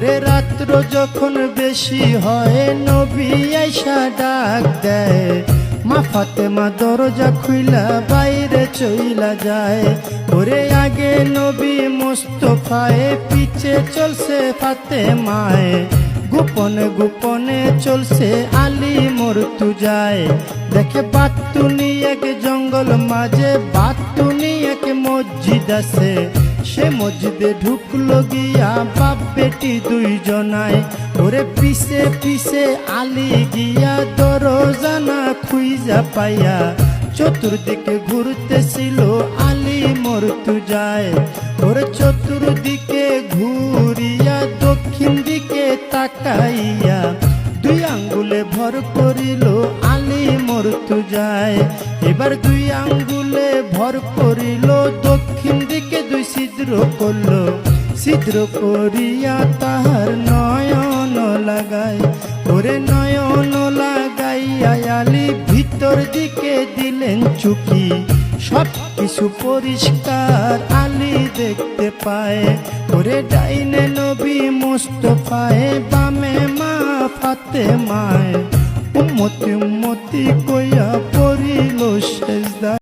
ওরে রাত্র যখন বেশি হয় নবী আইসা ডাক দেয়, মা ফাতেমা দরজা খুইলা বাইরে চইলা যায়। ওরে আগে নবী মুস্তাফায়ে, পিছে চলছে ফাতেমায়ে, গোপনে গোপনে চলছে আলী মর্তুজায়। দেখে বাতুনি এক জঙ্গল মাঝে, বাতুনি এক মসজিদ আছে, সে মসজিদে ঢুকলো গিয়া বাপ বেটি দুইজনায়। ওরে পিছে পিছে আলী গিয়া দরজানা খুইজা পাইয়া, চতুর্দিকে ঘুরতেছিল আলী মর্তুজায়। ওরে চতুর্দিকে ঘুরিয়া দক্ষিণ দিকে তাকাইয়া, দুই আঙ্গুলে ভর করিল আলী মর্তুজায়। এবার দুই আঙ্গুলে ভর করিল, দক্ষিণ দিকে দুই ছিদ্র করল, ছিদ্র করিয়া তাহার নয়ন লাগায়। ওরে নয়ন লাগাইয়া আলী ভিতর দিকে দিলেন চুকি, সব কিছু পরিষ্কার আলী দেখতে পায়। ওরে ডাইনে নবী মুস্তাফায়ে, বামে মা ফাতেমায়ে, উম্মতি উম্মতি কইয়া পড়িল সে